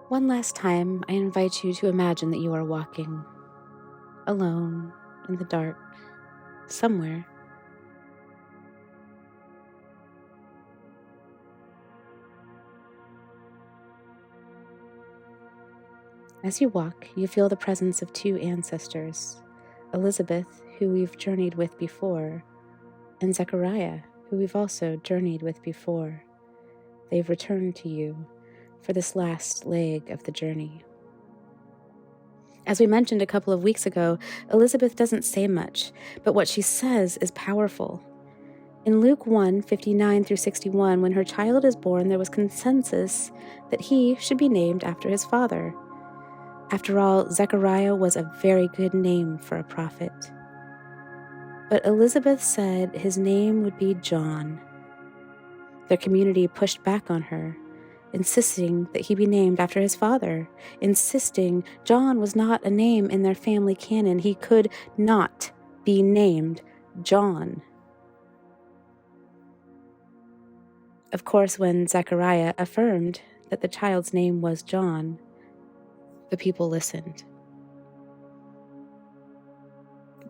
One last time, I invite you to imagine that you are walking alone in the dark somewhere. As you walk, you feel the presence of two ancestors, Elizabeth, who we've journeyed with before, and Zechariah, who we've also journeyed with before. They've returned to you for this last leg of the journey. As we mentioned a couple of weeks ago, Elizabeth doesn't say much, but what she says is powerful. In Luke 1:59-61, when her child is born, there was consensus that he should be named after his father. After all, Zechariah was a very good name for a prophet. But Elizabeth said his name would be John. Their community pushed back on her, insisting that he be named after his father, insisting John was not a name in their family canon. He could not be named John. Of course, when Zechariah affirmed that the child's name was John, the people listened.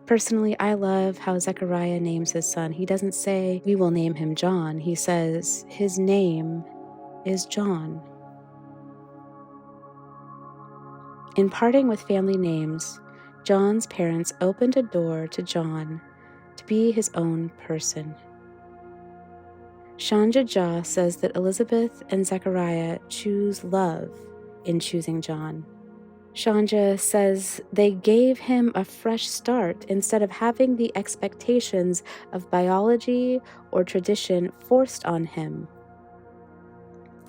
Personally, I love how Zechariah names his son. He doesn't say, "We will name him John." He says, "His name is John." In parting with family names, John's parents opened a door to John to be his own person. Shanja Jah says that Elizabeth and Zechariah choose love in choosing John. Shanja says they gave him a fresh start instead of having the expectations of biology or tradition forced on him.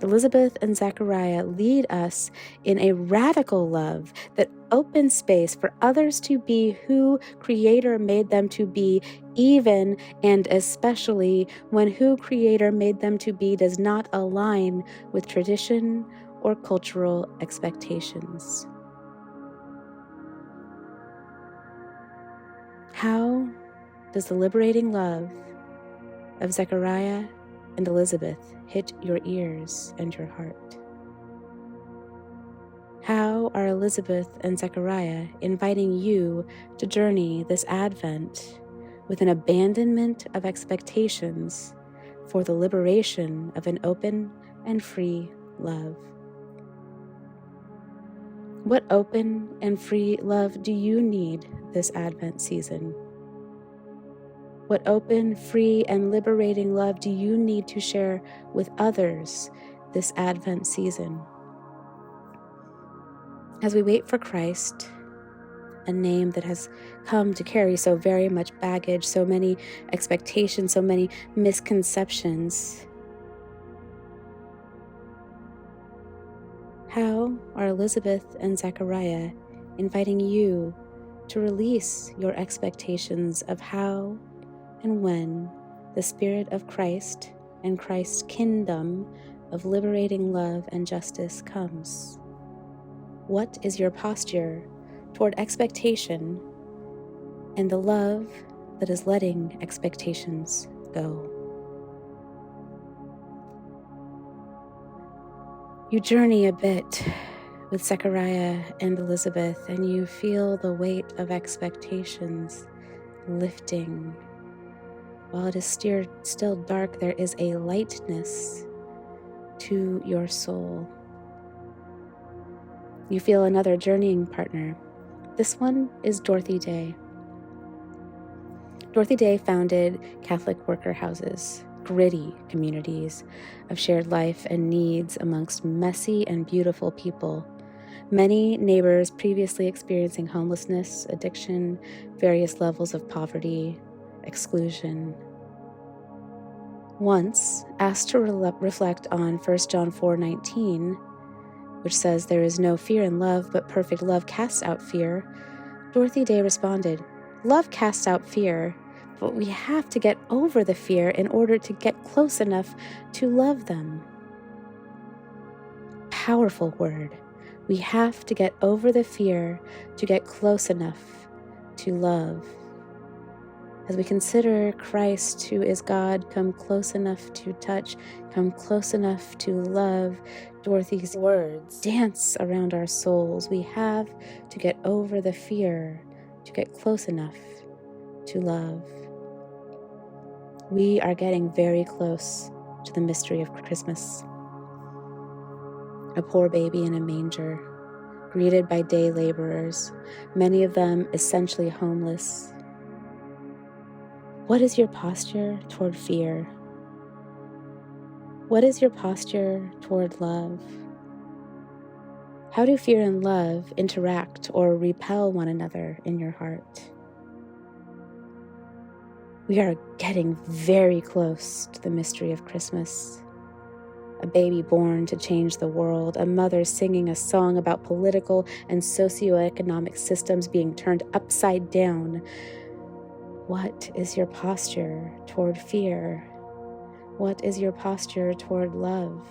Elizabeth and Zechariah lead us in a radical love that opens space for others to be who Creator made them to be, even and especially when who Creator made them to be does not align with tradition or cultural expectations. How does the liberating love of Zechariah and Elizabeth hit your ears and your heart? How are Elizabeth and Zechariah inviting you to journey this Advent with an abandonment of expectations for the liberation of an open and free love? What open and free love do you need this Advent season? What open, free, and liberating love do you need to share with others this Advent season? As we wait for Christ, a name that has come to carry so very much baggage, so many expectations, so many misconceptions, how are Elizabeth and Zechariah inviting you to release your expectations of how and when the Spirit of Christ and Christ's kingdom of liberating love and justice comes? What is your posture toward expectation and the love that is letting expectations go? You journey a bit with Zechariah and Elizabeth, and you feel the weight of expectations lifting. While it is still dark, there is a lightness to your soul. You feel another journeying partner. This one is Dorothy Day. Dorothy Day founded Catholic worker houses, gritty communities of shared life and needs amongst messy and beautiful people. Many neighbors previously experiencing homelessness, addiction, various levels of poverty, exclusion. Once asked to reflect on 1 John 4:19, which says there is no fear in love, but perfect love casts out fear, Dorothy Day responded, "Love casts out fear, but we have to get over the fear in order to get close enough to love them." Powerful word. We have to get over the fear to get close enough to love. As we consider Christ, who is God, come close enough to touch, come close enough to love, Dorothy's words dance around our souls. We have to get over the fear, to get close enough to love. We are getting very close to the mystery of Christmas. A poor baby in a manger, greeted by day laborers, many of them essentially homeless. What is your posture toward fear? What is your posture toward love? How do fear and love interact or repel one another in your heart? We are getting very close to the mystery of Christmas. A baby born to change the world, a mother singing a song about political and socioeconomic systems being turned upside down. What is your posture toward fear? What is your posture toward love?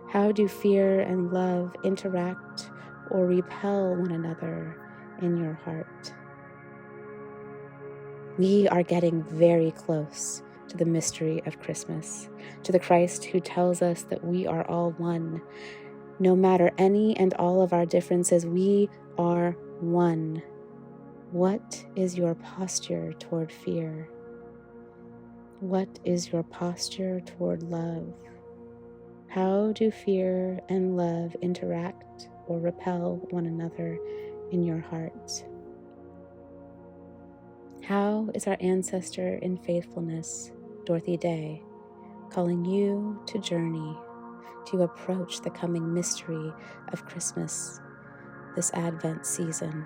How do fear and love interact or repel one another in your heart? We are getting very close to the mystery of Christmas, to the Christ who tells us that we are all one. No matter any and all of our differences, we are one. What is your posture toward fear? What is your posture toward love? How do fear and love interact or repel one another in your heart? How is our ancestor in faithfulness, Dorothy Day, calling you to journey, to approach the coming mystery of Christmas this Advent season?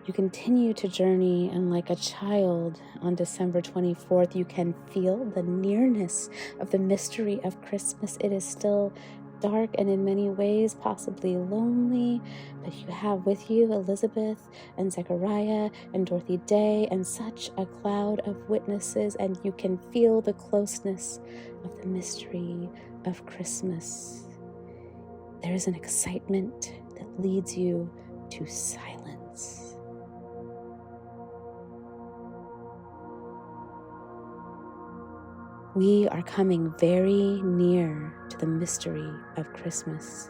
You continue to journey, and like a child on December 24th, you can feel the nearness of the mystery of Christmas. It is still dark and in many ways possibly lonely, but you have with you Elizabeth and Zechariah and Dorothy Day and such a cloud of witnesses, and you can feel the closeness of the mystery of Christmas. There is an excitement that leads you to silence. We are coming very near to the mystery of Christmas.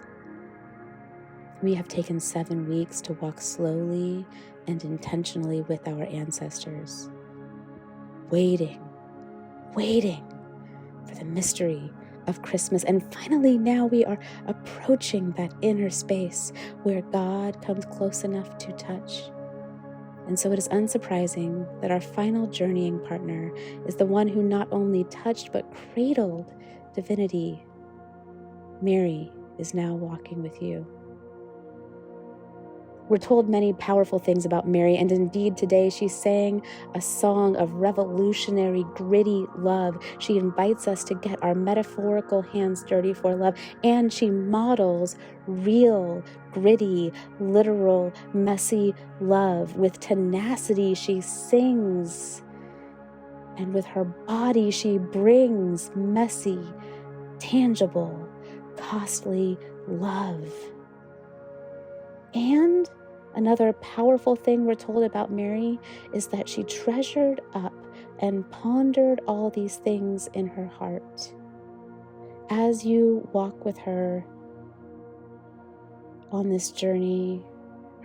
We have taken 7 weeks to walk slowly and intentionally with our ancestors, waiting for the mystery of Christmas. And finally, now we are approaching that inner space where God comes close enough to touch. And so it is unsurprising that our final journeying partner is the one who not only touched but cradled divinity. Mary is now walking with you. We're told many powerful things about Mary, and indeed today she sang a song of revolutionary, gritty love. She invites us to get our metaphorical hands dirty for love, and she models real, gritty, literal, messy love. With tenacity, she sings, and with her body, she brings messy, tangible, costly love. And another powerful thing we're told about Mary is that she treasured up and pondered all these things in her heart. As you walk with her on this journey,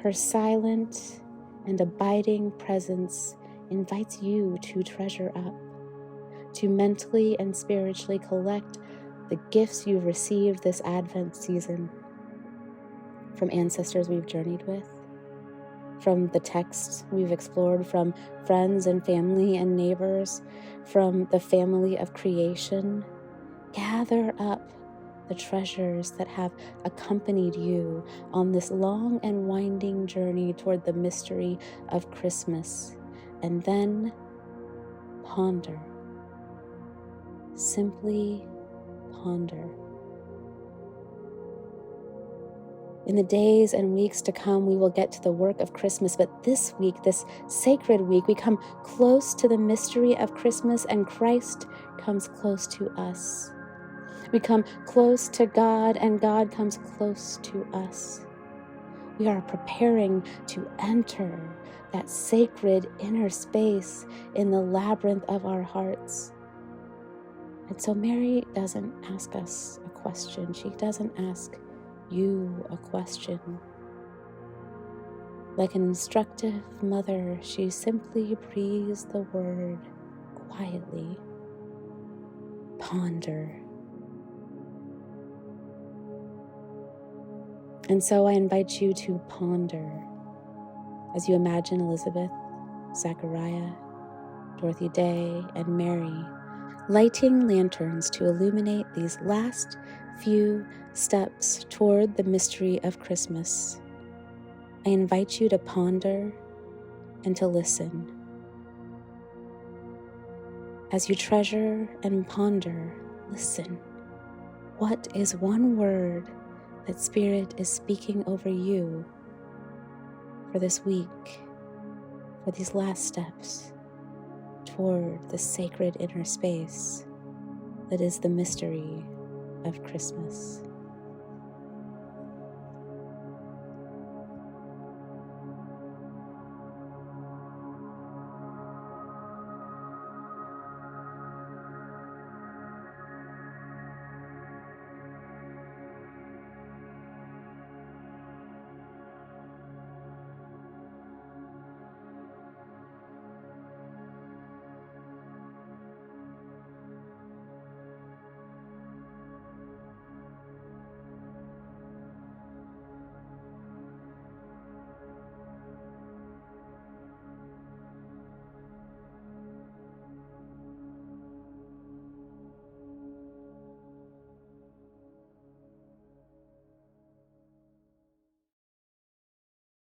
her silent and abiding presence invites you to treasure up, to mentally and spiritually collect the gifts you've received this Advent season from ancestors we've journeyed with, from the texts we've explored, from friends and family and neighbors, from the family of creation. Gather up the treasures that have accompanied you on this long and winding journey toward the mystery of Christmas, and then ponder. Simply ponder. In the days and weeks to come, we will get to the work of Christmas, but this week, this sacred week, we come close to the mystery of Christmas, and Christ comes close to us. We come close to God, and God comes close to us. We are preparing to enter that sacred inner space in the labyrinth of our hearts. And so Mary doesn't ask us a question. She doesn't ask you a question. Like an instructive mother, she simply breathes the word quietly. Ponder. And so I invite you to ponder as you imagine Elizabeth, Zechariah, Dorothy Day, and Mary lighting lanterns to illuminate these last few steps toward the mystery of Christmas. I invite you to ponder and to listen. As you treasure and ponder, listen. What is one word that Spirit is speaking over you for this week, for these last steps toward the sacred inner space that is the mystery of Christmas?